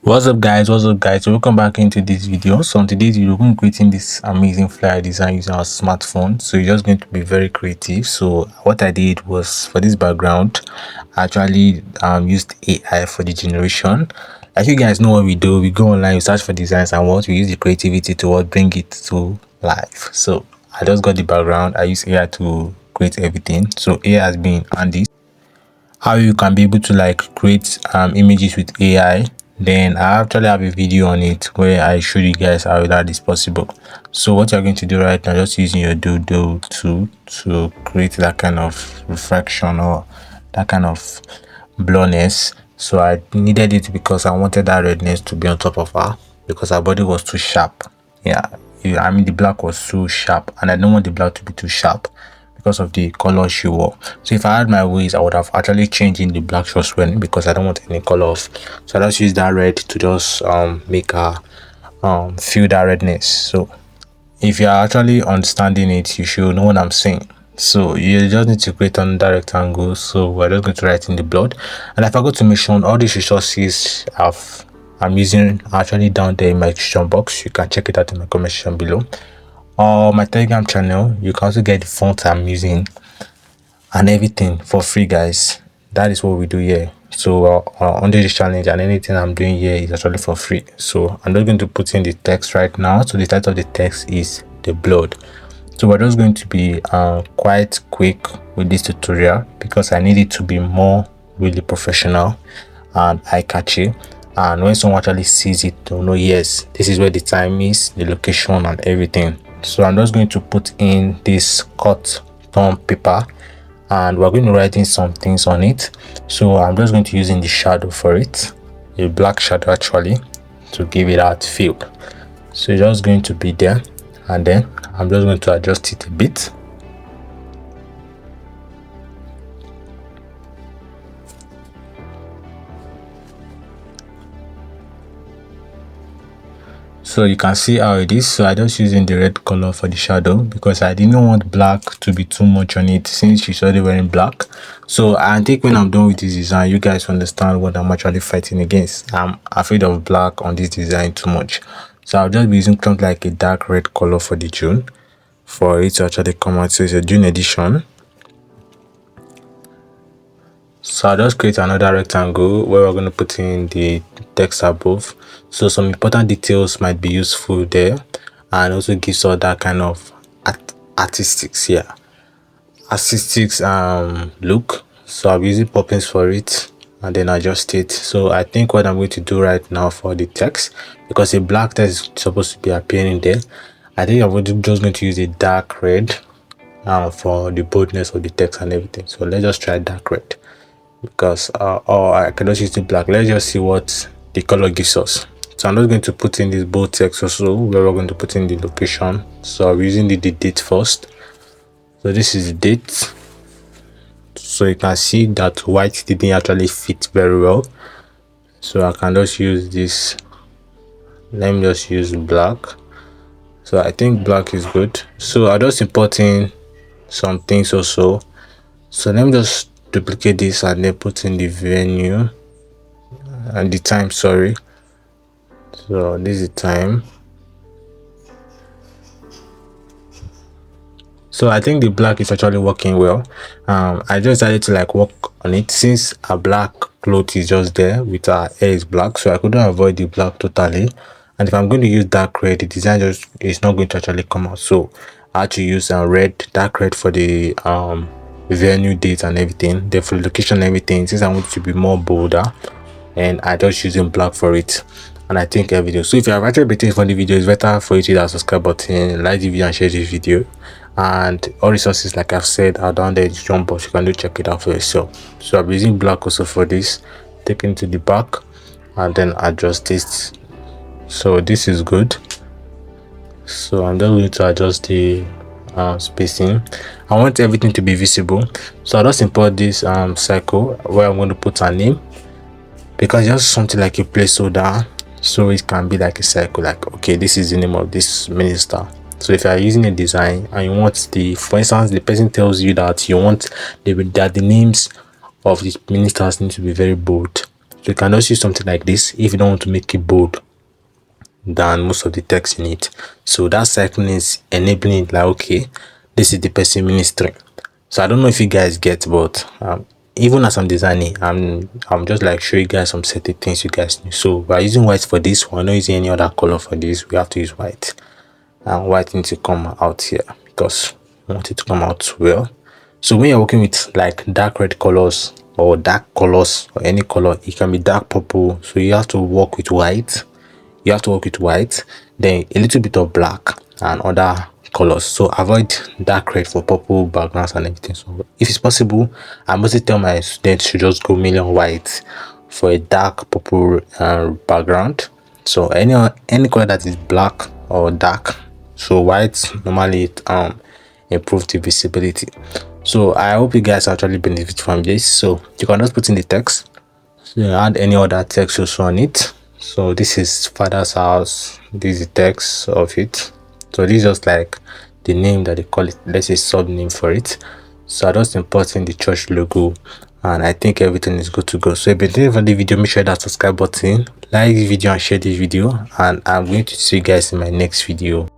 What's up guys, so welcome back into this video. So on today's video we're going to be creating this amazing flyer design using our smartphone. So you're just going to be very creative. So what I did was, for this background, I actually used AI for the generation. Like you guys know what we do, we go online, we search for designs, and what we use the creativity to what bring it to life. So I just got the background, I use AI to create everything. So AI has been handy. How you can be able to like create images with AI. Then I actually have a video on it where I show you guys how that is possible. So what you're going to do right now, just using your doodle tool to create that kind of refraction or that kind of blurriness. So I needed it because I wanted that redness to be on top of her because her body was too sharp. I mean the black was too sharp and I don't want the black to be too sharp because of the color she wore. So if I had my ways, I would have actually changed in the black she was wearing because I don't want any colors. So I just use that red to just make her feel that redness. So if you're actually understanding it, you should know what I'm saying. So you just need to create another rectangle. So we're just going to write in the blood, and I forgot to mention all these resources I'm using actually down there in my description box. You can check it out in my comment section below, or my Telegram channel. You can also get the font I'm using and everything for free, guys. That is what we do here. So under this challenge, and anything I'm doing here is actually for free. So I'm just going to put in the text right now. So the title of the text is The Blood. So we're just going to be quite quick with this tutorial because I need it to be more really professional and eye-catchy, and when someone actually sees it, they'll know, yes, this is where the time is, the location and everything. So I'm just going to put in this cut down paper and we're going to write in some things on it. So I'm just going to use in the shadow for it, a black shadow actually, to give it that feel. So it's just going to be there, and then I'm just going to adjust it a bit. So you can see how it is. So I just using the red color for the shadow because I didn't want black to be too much on it since she's already wearing black. So I think when I'm done with this design, you guys understand what I'm actually fighting against. I'm afraid of black on this design too much. So I'll just be using something like a dark red color for the June for it to actually come out. So it's a June edition. So I'll just create another rectangle where we're going to put in the text above. So some important details might be useful there, and also gives us that kind of artistic look. So I'll be using poppins for it and then adjust it. So I think what I'm going to do right now for the text, because a black text is supposed to be appearing there, I think I'm just going to use a dark red for the boldness of the text and everything. So let's just try dark red because or I can just use the black. Let's just see what the color gives us. So I'm just going to put in this bold text also where we're going to put in the location. So I'm using the date first. So this is the date. So you can see that white didn't actually fit very well, so I can just use this. Let me just use black. So I think black is good. So I just importing some things also. So let me just duplicate this and then put in the venue and the time, sorry. So this is the time. So I think the black is actually working well. I just decided to like work on it since a black cloth is just there with our hair is black, so I couldn't avoid the black totally. And if I'm going to use dark red, the design just is not going to actually come out. So I had to use dark red for the venue, date and everything. Then for the location and everything, since I want it to be more bolder, and I just using black for it. And I think every video. So if you have actually been for the video, it's better for you to hit that subscribe button, like the video and share this video. And all resources, like I've said, are down there in the description box. You can do check it out for yourself. So I'm using black also for this. Take it to the back and then adjust this. So this is good. So I'm just going to adjust the spacing. I want everything to be visible, so I'll just import this circle where I'm going to put a name, because just something like a placeholder, so it can be like a circle, like, okay, this is the name of this minister. So if you are using a design and you want for instance, the person tells you that you want the names of the ministers need to be very bold, So you can also use something like this if you don't want to make it bold than most of the text in it. So that cycling is enabling it, like, okay, this is the person ministry. So I don't know if you guys get, but even as I'm designing, I'm just like showing you guys some certain things you guys need. So we're using white for this. We're not using any other color for this. We have to use white, and white needs to come out here because we want it to come out well. So when you're working with like dark red colors or dark colors or any color, it can be dark purple, so you have to work with white. You have to work with white, then a little bit of black and other colors. So avoid dark red for purple backgrounds and everything. So if it's possible, I mostly tell my students to just go million white for a dark purple background. So any color that is black or dark, so white normally it improve the visibility. So I hope you guys actually benefit from this. So you can just put in the text, so you add any other text also on it. So this is father's house, this is the text of it. So this is just like the name that they call it, let's say sub name for it. So I just import in the church logo, and I think everything is good to go. So if you did enjoy the video, make sure that subscribe button, like the video and share this video, and I'm going to see you guys in my next video.